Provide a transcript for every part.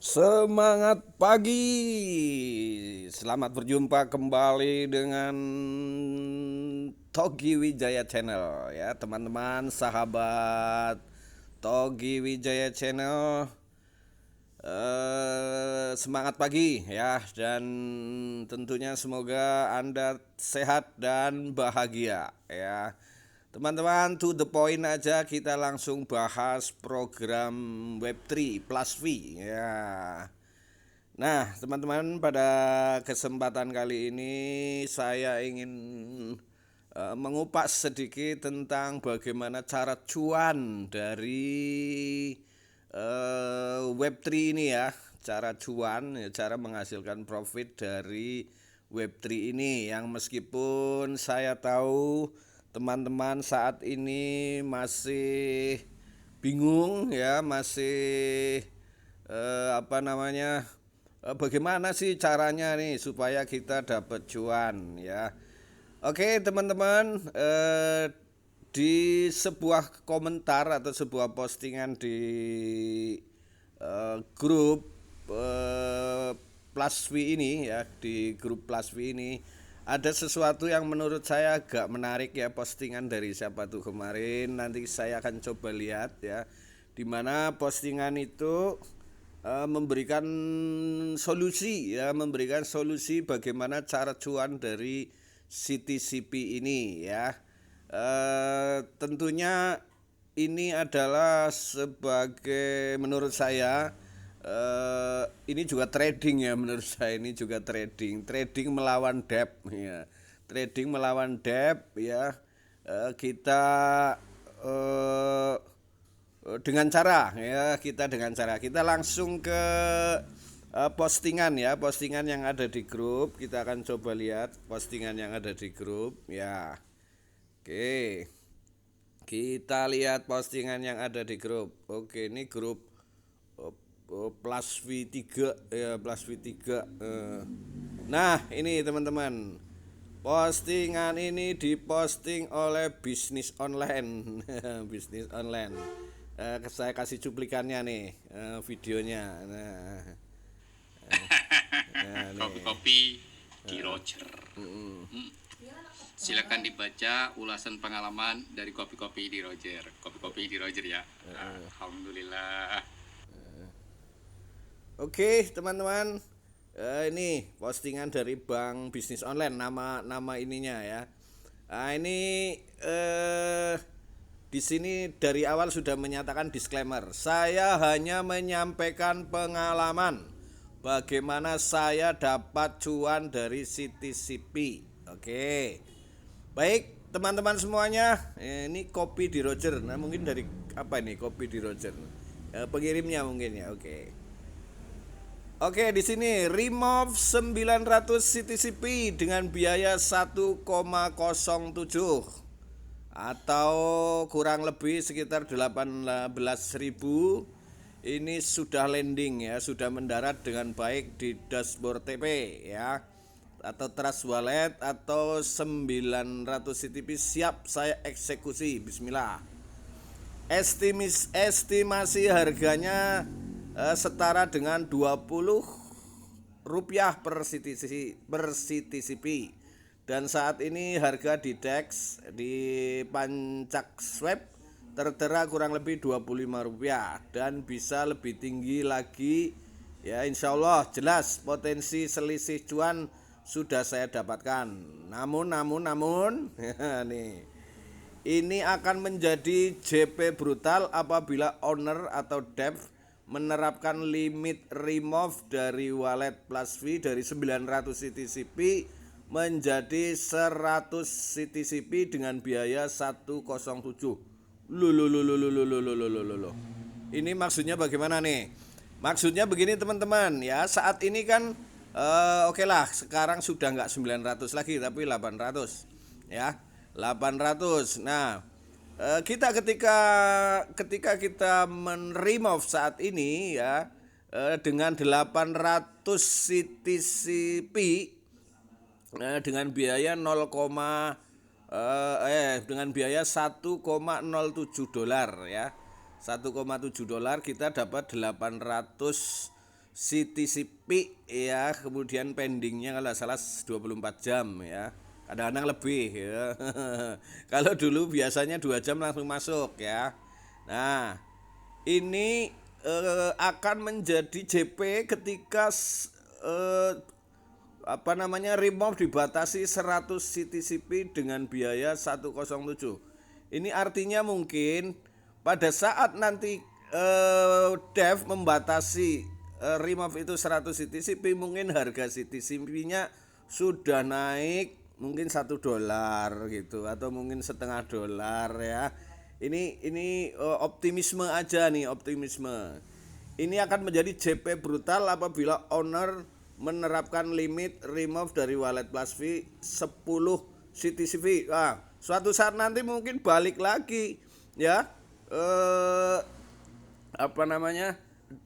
Semangat pagi. Selamat berjumpa kembali dengan Togi Wijaya Channel ya, teman-teman, sahabat Togi Wijaya Channel. Semangat pagi ya, dan tentunya semoga Anda sehat dan bahagia ya. Teman-teman, to the point aja, kita langsung bahas program Web3 Plus V ya. Nah, teman-teman, pada kesempatan kali ini saya ingin mengupas sedikit tentang bagaimana cara cuan dari Web3 ini ya. Cara cuan, ya, cara menghasilkan profit dari Web3 ini, yang meskipun saya tahu teman-teman saat ini masih bingung ya, masih bagaimana sih caranya nih supaya kita dapat cuan ya. Oke teman-teman, di sebuah komentar atau sebuah postingan di grup Plus V ini ya, di grup Plus V ini ada sesuatu yang menurut saya agak menarik ya. Postingan dari siapa tuh kemarin, nanti saya akan coba lihat ya, dimana postingan itu memberikan solusi ya, memberikan solusi bagaimana cara cuan dari CTCP ini ya. Tentunya ini adalah sebagai, menurut saya, ini juga trading ya, menurut saya ini juga trading melawan debt ya, trading melawan debt ya. Kita eh, dengan cara ya, kita langsung ke postingan ya, postingan yang ada di grup. Kita akan coba lihat postingan yang ada di grup ya. Oke, kita lihat postingan yang ada di grup. Oke, ini grup Plus V3 ya, Plus V3. Nah, ini teman-teman, postingan ini diposting oleh bisnis online. Bisnis online. Saya kasih cuplikannya nih, videonya. Nah, nih. Kopi-kopi di Roger. Silakan dibaca ulasan pengalaman dari kopi-kopi di Roger. Kopi-kopi di Roger ya. Alhamdulillah. Oke, teman-teman. Ini postingan dari Bank Bisnis Online, nama ininya ya. Nah, ini di sini dari awal sudah menyatakan disclaimer. Saya hanya menyampaikan pengalaman bagaimana saya dapat cuan dari CTCP. Oke. Baik, teman-teman semuanya, ini kopi di Roger. Nah, mungkin dari apa ini kopi di Roger? Pengirimnya mungkin ya. Oke. Oke, di sini remove 900 CTCP dengan biaya 1,07 atau kurang lebih sekitar 18.000. Ini sudah landing ya, sudah mendarat dengan baik di dashboard TP ya, atau Trust Wallet, atau 900 CTP siap saya eksekusi. Bismillah. Estimasi harganya setara dengan 20 rupiah per CTCP, dan saat ini harga di DEX di Pancak Swap tertera kurang lebih 25 rupiah, dan bisa lebih tinggi lagi ya. Insya Allah jelas potensi selisih cuan sudah saya dapatkan. Namun nih, ini akan menjadi JP brutal apabila owner atau dev menerapkan limit remove dari wallet Plus V dari 900 CTCP menjadi 100 CTCP dengan biaya 107. Loh. Ini maksudnya bagaimana nih? Maksudnya begini teman-teman ya, saat ini kan oke lah, sekarang sudah nggak 900 lagi tapi 800 ya. 800. Nah, kita ketika kita remove saat ini ya, dengan 800 CTCP dengan biaya dengan biaya 1,07 dolar ya. 1,7 dolar kita dapat 800 CTCP ya, kemudian pendingnya kalau salah 24 jam ya, kadang-kadang lebih ya. Kalau dulu biasanya 2 jam langsung masuk ya. Nah, ini akan menjadi JP ketika remove dibatasi 100 CTCP dengan biaya 107. Ini artinya mungkin pada saat nanti Dev membatasi remove itu 100 CTCP, mungkin harga CTCP-nya sudah naik mungkin $1 gitu, atau mungkin $0,5 ya. Ini optimisme aja nih, optimisme. Ini akan menjadi JP brutal apabila owner menerapkan limit remove dari wallet plus fee 10 CTCP. Nah, suatu saat nanti mungkin balik lagi ya.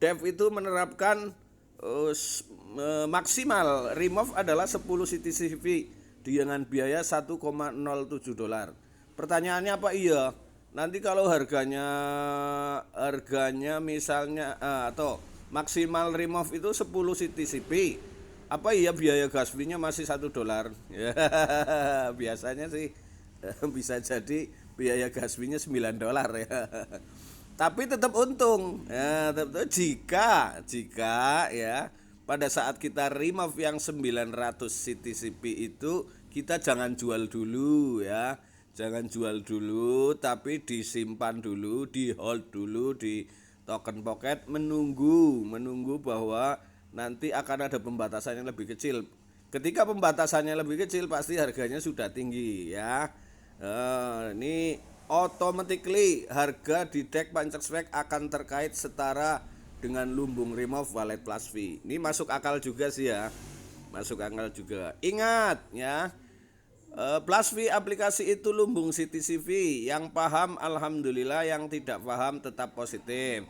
Dev itu menerapkan maksimal remove adalah 10 CTCP dengan biaya $1,07. Pertanyaannya apa iya? Nanti kalau harganya misalnya atau maksimal remove itu 10 CTCP, apa iya biaya gas fee-nya masih $1? Ya, biasanya sih bisa jadi biaya gas fee-nya $9 ya. Tapi tetap untung ya, jika ya pada saat kita remove yang 900 CTCP itu, kita jangan jual dulu ya. Jangan jual dulu, tapi disimpan dulu, di hold dulu di token pocket, menunggu bahwa nanti akan ada pembatasan yang lebih kecil. Ketika pembatasannya lebih kecil pasti harganya sudah tinggi ya. Ini automatically harga di DEX Pancaswag akan terkait setara dengan lumbung remove wallet plus fee. Ini masuk akal juga sih ya. Masuk akal juga. Ingat ya, plus fee aplikasi itu lumbung CTCP. Yang paham alhamdulillah, yang tidak paham tetap positif.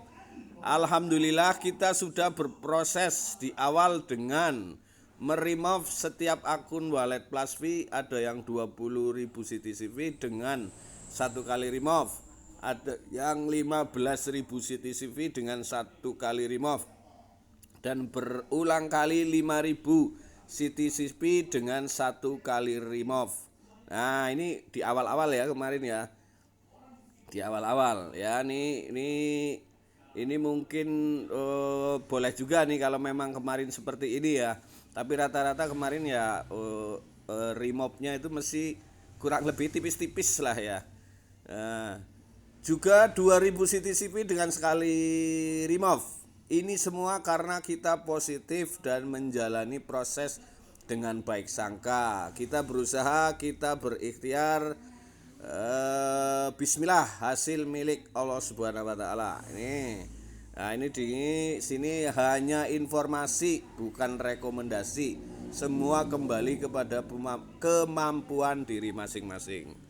Alhamdulillah kita sudah berproses di awal dengan meremove setiap akun wallet plus fee. Ada yang 20.000 CTCP dengan 1 kali remove, ada yang 15.000 CTCP dengan 1 kali remove, dan berulang kali 5.000 CTCP dengan 1 kali remove. Nah, ini di awal-awal ya kemarin ya. Di awal-awal ya, ini mungkin boleh juga nih kalau memang kemarin seperti ini ya. Tapi rata-rata kemarin ya remove-nya itu masih kurang lebih tipis-tipis lah ya. Juga 2000 CTCP dengan sekali remove. Ini semua karena kita positif dan menjalani proses dengan baik sangka. Kita berusaha, kita berikhtiar. Bismillah, hasil milik Allah Subhanahu wa taala. Ini di sini hanya informasi, bukan rekomendasi. Semua kembali kepada kemampuan diri masing-masing.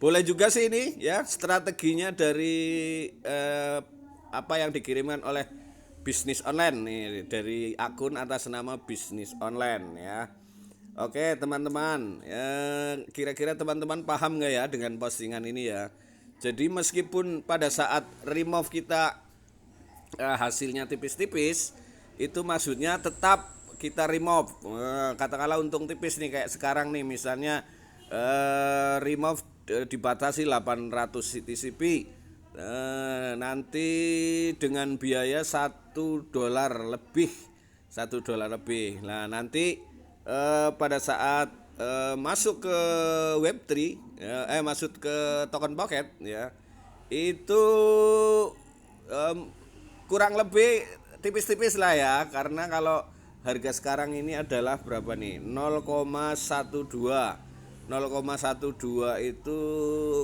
Boleh juga sih ini ya strateginya dari apa yang dikirimkan oleh bisnis online nih, dari akun atas nama bisnis online ya. Oke teman-teman, kira-kira teman-teman paham nggak ya dengan postingan ini ya. Jadi meskipun pada saat remove kita hasilnya tipis-tipis, itu maksudnya tetap kita remove. Katakanlah untung tipis nih kayak sekarang nih, misalnya remove dibatasi 800 CTCP, nanti dengan biaya $1 lebih. Nah nanti pada saat masuk ke Web3 masuk ke token pocket ya, itu kurang lebih tipis-tipis lah ya, karena kalau harga sekarang ini adalah berapa nih, 0,12 itu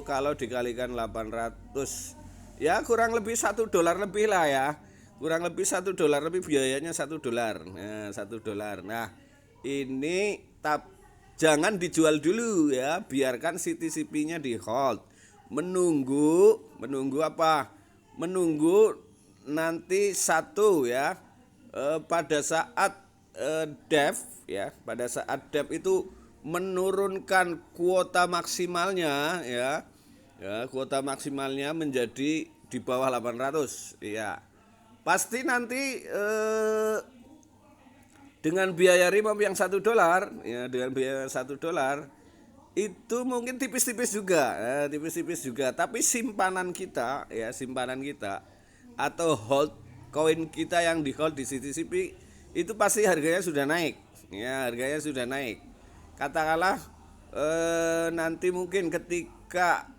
kalau dikalikan 800 ya kurang lebih $1 lebih lah ya, kurang lebih $1 lebih, biayanya $1. Nah, $1. Nah, ini jangan dijual dulu ya, biarkan CTCP-nya di hold. Menunggu apa? Menunggu nanti ya, pada saat Dev ya, pada saat Dev itu menurunkan kuota maksimalnya ya, kuota maksimalnya menjadi di bawah 800 ya. Pasti nanti dengan biaya remove yang $1 ya, dengan biaya $1 itu mungkin tipis-tipis juga, tipis-tipis juga. Tapi simpanan kita ya, simpanan kita atau hold koin kita yang di hold di CTCP itu pasti harganya sudah naik, ya harganya sudah naik. Katakanlah nanti mungkin ketika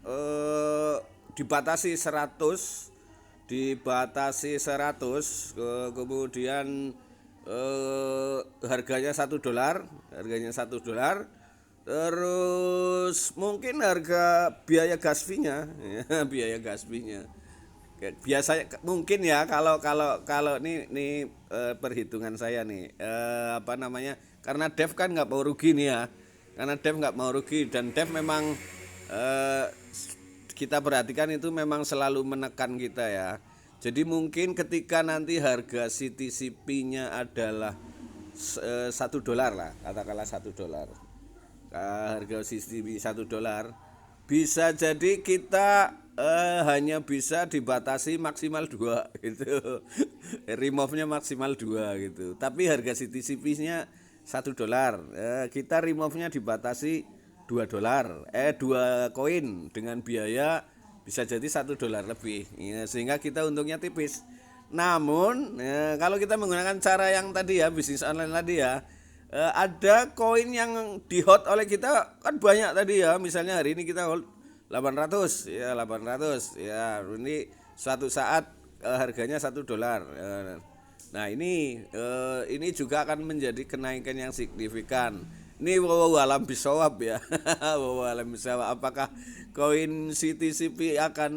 dibatasi 100, kemudian harganya $1, terus mungkin harga biaya gas fee-nya ya, biaya gas fee-nya biasanya mungkin ya, kalau ini perhitungan saya nih, apa namanya, karena Dev kan nggak mau rugi nih ya, karena Dev nggak mau rugi, dan Dev memang kita perhatikan itu memang selalu menekan kita ya. Jadi mungkin ketika nanti harga CTCP-nya adalah $1 lah, katakanlah $1, harga CTCP $1, bisa jadi kita hanya bisa dibatasi maksimal 2 gitu. Remove-nya maksimal 2 gitu. Tapi harga CTCP-nya $1, kita remove-nya dibatasi $2, 2 koin dengan biaya bisa jadi $1 lebih ya, sehingga kita untungnya tipis. Namun kalau kita menggunakan cara yang tadi ya, bisnis online tadi ya, ada koin yang di hold oleh kita kan banyak tadi ya. Misalnya hari ini kita hold 800 ya, 800 ya, ini suatu saat harganya $1. Nah ini juga akan menjadi kenaikan yang signifikan. Ini wallahualam bisawab ya. Wallahualam bisawab, apakah koin CTCP akan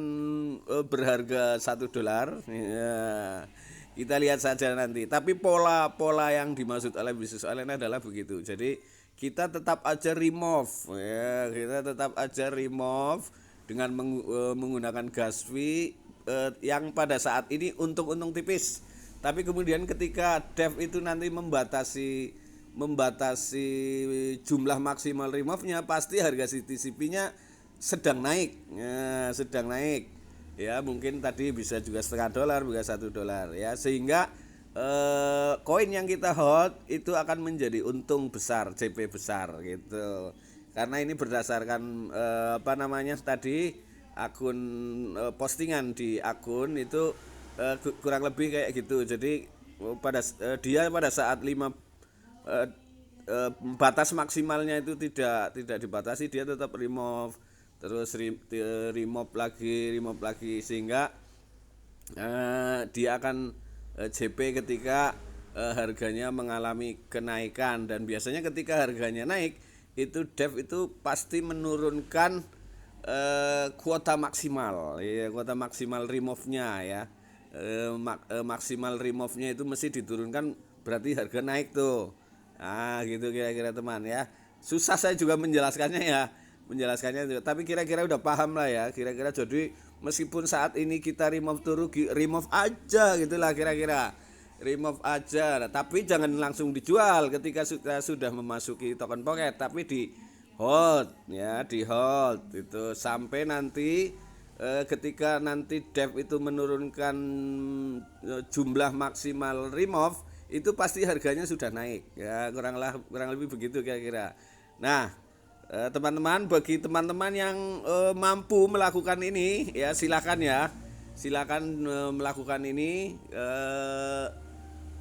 berharga $1 ya, kita lihat saja nanti. Tapi pola yang dimaksud oleh bisnis online adalah begitu. Jadi kita tetap aja remove ya, kita tetap aja remove dengan menggunakan gas fee yang pada saat ini untung-untung tipis. Tapi kemudian ketika Dev itu nanti membatasi jumlah maksimal remove-nya, pasti harga CTCP-nya sedang naik ya, sedang naik ya, mungkin tadi bisa juga $0,5, bukan $1 ya, sehingga koin yang kita hold itu akan menjadi untung besar, CP besar gitu. Karena ini berdasarkan apa namanya tadi, akun postingan di akun itu kurang lebih kayak gitu. Jadi dia pada saat batas maksimalnya itu tidak dibatasi, dia tetap remove, terus remove lagi, sehingga dia akan JP ketika harganya mengalami kenaikan. Dan biasanya ketika harganya naik itu Dev itu pasti menurunkan kuota maksimal ya, kuota maksimal remove-nya ya, maksimal remove-nya itu mesti diturunkan, berarti harga naik tuh. Nah gitu kira-kira teman ya, susah saya juga menjelaskannya juga, tapi kira-kira udah paham lah ya, kira-kira. Jadi meskipun saat ini kita remove tuh rugi, remove aja gitulah kira-kira, remove aja. Nah, tapi jangan langsung dijual ketika sudah memasuki token pocket, tapi di hold ya, di hold itu sampai nanti ketika nanti Dev itu menurunkan jumlah maksimal remove, itu pasti harganya sudah naik ya, kurang lebih begitu kira-kira. Nah teman-teman, bagi teman-teman yang mampu melakukan ini ya, silakan melakukan ini,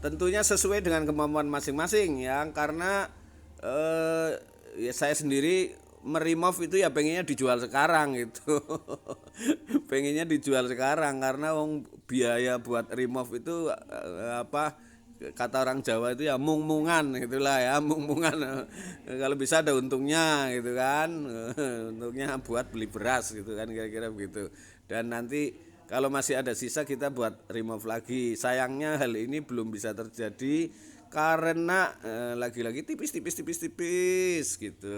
tentunya sesuai dengan kemampuan masing-masing ya, karena ya saya sendiri meremove itu ya pengennya dijual sekarang gitu. Pengennya dijual sekarang karena biaya buat remove itu apa, kata orang Jawa itu ya mung-mungan gitulah ya, mung-mungan. Kalau bisa ada untungnya gitu kan. Untungnya buat beli beras gitu kan, kira-kira begitu. Dan nanti kalau masih ada sisa kita buat remove lagi. Sayangnya hal ini belum bisa terjadi karena lagi-lagi tipis gitu.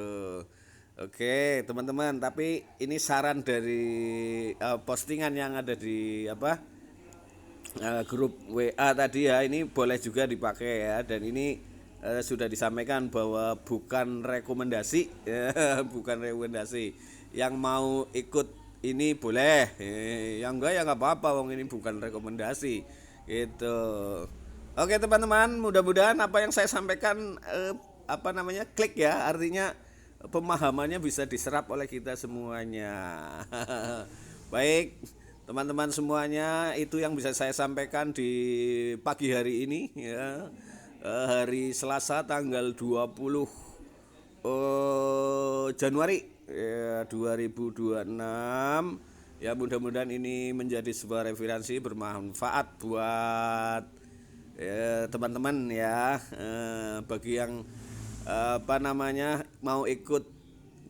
Oke teman-teman, tapi ini saran dari postingan yang ada di grup WA tadi ya, ini boleh juga dipakai ya. Dan ini sudah disampaikan bahwa bukan rekomendasi ya, bukan rekomendasi. Yang mau ikut ini boleh, yang enggak ya nggak apa-apa, ini bukan rekomendasi gitu. Oke teman-teman, mudah-mudahan apa yang saya sampaikan klik ya, artinya pemahamannya bisa diserap oleh kita semuanya. Baik, teman-teman semuanya, itu yang bisa saya sampaikan di pagi hari ini ya. Hari Selasa tanggal 20 Januari ya, 2026. Ya mudah-mudahan ini menjadi sebuah referensi bermanfaat buat teman-teman ya, bagi yang mau ikut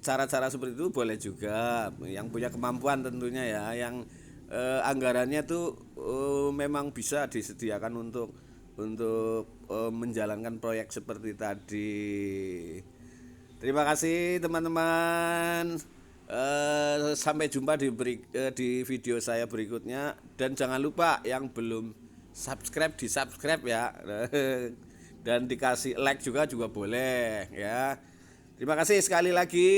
cara-cara seperti itu boleh juga, yang punya kemampuan tentunya ya, yang anggarannya tuh memang bisa disediakan untuk menjalankan proyek seperti tadi. Terima kasih teman-teman. Sampai jumpa di video saya berikutnya, dan jangan lupa yang belum subscribe di subscribe ya, dan dikasih like juga boleh ya. Terima kasih sekali lagi.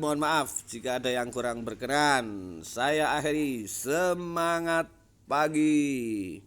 Mohon maaf jika ada yang kurang berkenan. Saya akhiri, semangat pagi.